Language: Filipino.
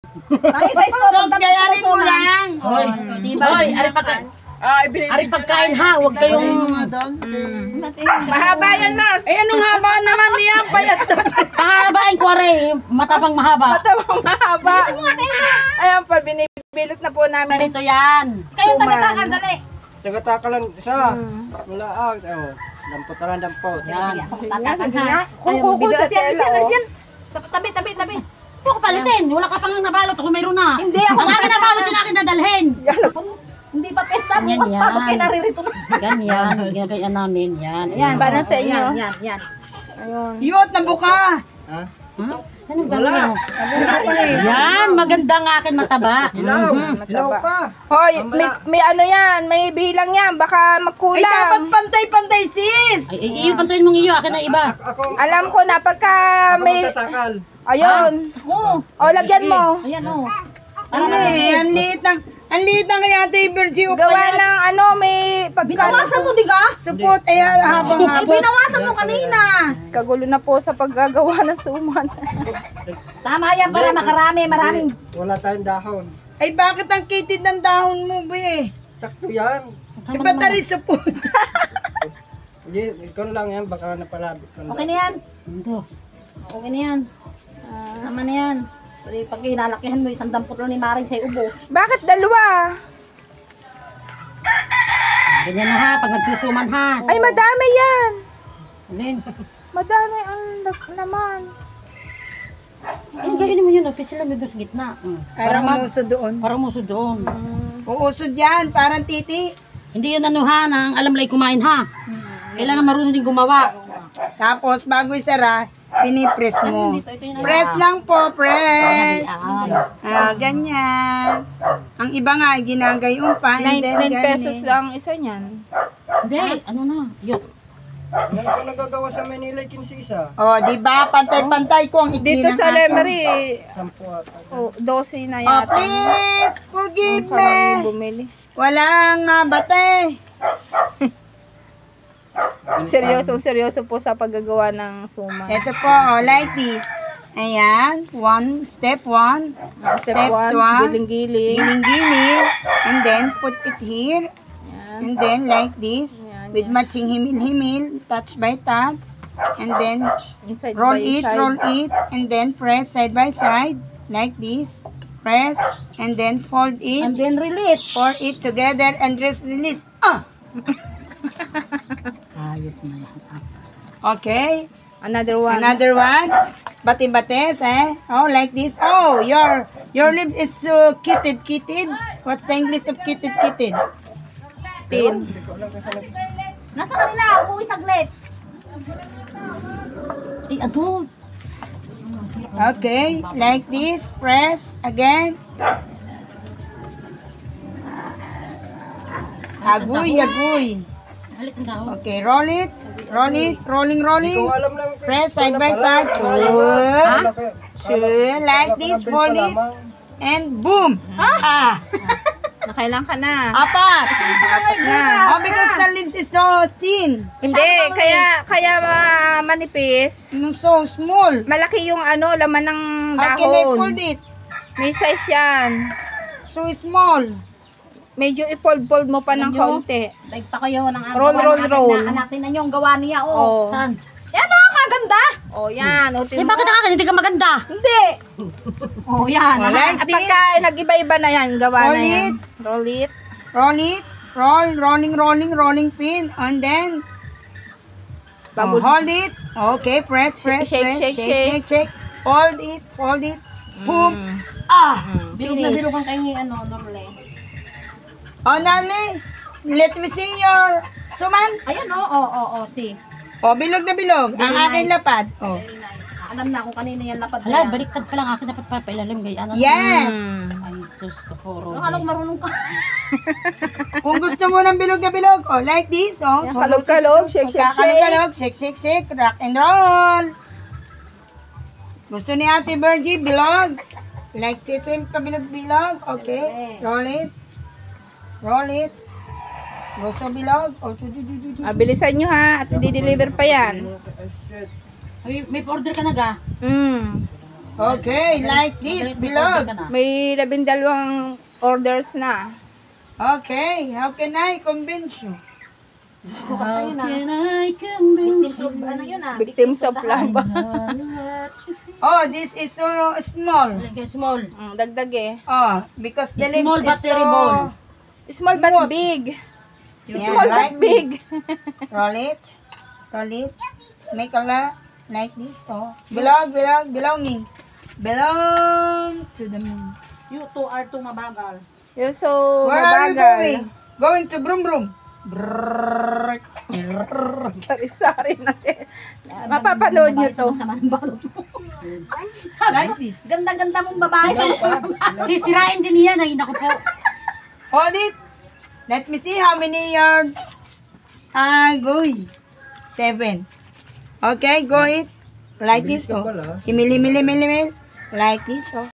Sos, kayanin mo lang. Hoy, ari pagkain ha, huwag kayong... Mahaba yan, Mars. Eh, anong haba naman niya? Payat na. Pahabain ko rin, matapang mahaba. Matapang mahaba. Ayan pa, binibilot na po namin. Dito yan. Kayo taga-takal, dali. Taga-takalan isa. Wala dampot na lang dampot. Yan. Tatakan ha. Yan. Tabi. Huwag ka palisin, wala ka pang nabalot ako mayroon na. Hindi ako. Ang akin nabalot din akin dadalhin. Hindi pa pesta, Yan, bukas pa, yan. pag naririto na. Ganyan, ginagayan namin. Yan. Yan, para sa inyo. Yan. Ayun. Yot, nabuka. Ha? Ano ba Wala. Yan, maganda nga akin mataba. Hilaw pa. Hoy, may ano yan, may bilang yan, baka magkulang. Ay, dapat pantay-pantay, sis. Ay, iyo, pantuin mong iyo, akin na iba. Ako, Alam ko na, pagka may... tatakal. Ayun. O, lagyan mo. Ayan o. Ang liit ng kay Ate Virgie. Gawa ng ano, may pagka... Binawasan mo, diga? Support, habang. Binawasan mo kanina. Kagulo na po sa paggagawa ng suman. Tama yan para maraming. Wala tayong dahon. Ay, bakit ang kitid ng dahon mo, be? Sakto yan. Ba't na rin support? Hindi, ikaw lang yan. Baka napalabit ka na. Okay na yan. Okay na yan. Tama na yan. Pag inalakihan mo, 1 dampot lang ni Maring sa'yo ubos. Bakit dalawa? Ganyan na ha, pag nagsusuman ha. Ay, madami yan. Alin? Madami ang naman. Ayun, gawin mo yun. Office sila may sa gitna. Parang umusod doon. Parang muso doon. Uusod yan, parang titi. Hindi yun ano ha, nang alam lang kumain ha. Kailangan marunong din gumawa. Tapos, bago isara, pinipress mo. Ito yun. Press lang po, press. Ayan. Ganyan. Ang iba nga, ginagayon pa. 9 pesos lang isa niyan. Hindi, ano na. Yun. Ngayon ko nagagawa sa Manila, 15 isa. O, di ba? Pantay-pantay ko ang ikli Dito ng sa akin. Lemery, 10 ata. 12 na Oh, yata. please, forgive Maraming me. bumili. Walang bate. Seryoso po sa paggagawa ng suman. Ito po, like this. Ayan, step 1. Step 1, giling-giling. Giling-giling. And then, put it here. Yan. And then, like this. Yan, With matching himil-himil, touch by touch. And then, Inside roll by it, side. roll it. And then, press side by side. Like this. Press. And then, fold it. And then release. Pour it together and just release. Ayos na yan. Okay. Another one. Another one. Bati-bates, eh? Oh, like this. Oh, your lip is so kitted. What's the English of kitted? Tin. Nasa kanila, umuwi saglit. Ay, ano? Okay, like this. Press again. Aguy. Halik ang tao. Okay, roll it. Rolling. Kung alam lang. Press side by side. Like this, fold it. And boom. Nakailang ka na. Apat. Oh, because the lips is so thin. Hindi, kaya manipis. So small. Malaki yung ano, laman ng How can I fold dahon. it? May size yan. So small. Medyo i-fold mo pa ng kaunti. Like pa kayo ng Roll. Anak na yung gawa niya. Oh. Saan? Yan o, kaganda. Oh, yan. O, Eh, bakit ang akin hindi ka maganda? Hindi. Oh, yan. Like this. Pagka nag-iba-iba na yan, gawa Roll na yan. it. Roll it. Roll it. Rolling pin. And then, hold it. Okay, press. Shake. Fold it. Boom. Bilog na bilog ang kayo Norle. Oh, Narly, let me see your suman. Ayan, oh, see. Oh, bilog na bilog. Ang aking lapad. Oh. Very nice. Alam na kung kanina yan lapad. Hala, baliktad pa lang akin dapat papailalim gay. Ano? Yes. Ay, Diyos ko puro. Ano Alam marunong ka. Kung gusto mo ng bilog na bilog, oh, like this, oh. Kalog-kalog, shake. Kalog-kalog, shake, rock and roll. Gusto ni Ate Virgie, bilog. Like this, pabilog-bilog. Okay, roll it. Gusto bilog. Oh, Bilisan nyo ha, at di-deliver pa yan. Ay, may order ka na ga? Okay, like this, below. May 12 orders na. Okay, how can I convince you? Victims of love. Oh, this is so small. Small. Dagdag eh. Oh, because the lips Small is but so... terrible. Small but Smooth. big. Yeah, Small but like big. Roll it. Roll it. Make a lot like this. Oh. Belongings. Belong to the moon. You two are too mabagal. You're so Where are we mabagal. going? Going to Brum Brum. Sari-sari natin. Mapapanood nyo to. Sama ng balot mo. Like this. Ganda-ganda mong babae. Sisirain din niya. Ay, naku po. Hold it. Let me see how many yards. Going. 7. Okay, go it. Like this. Oh. Himil. Like this. Oh.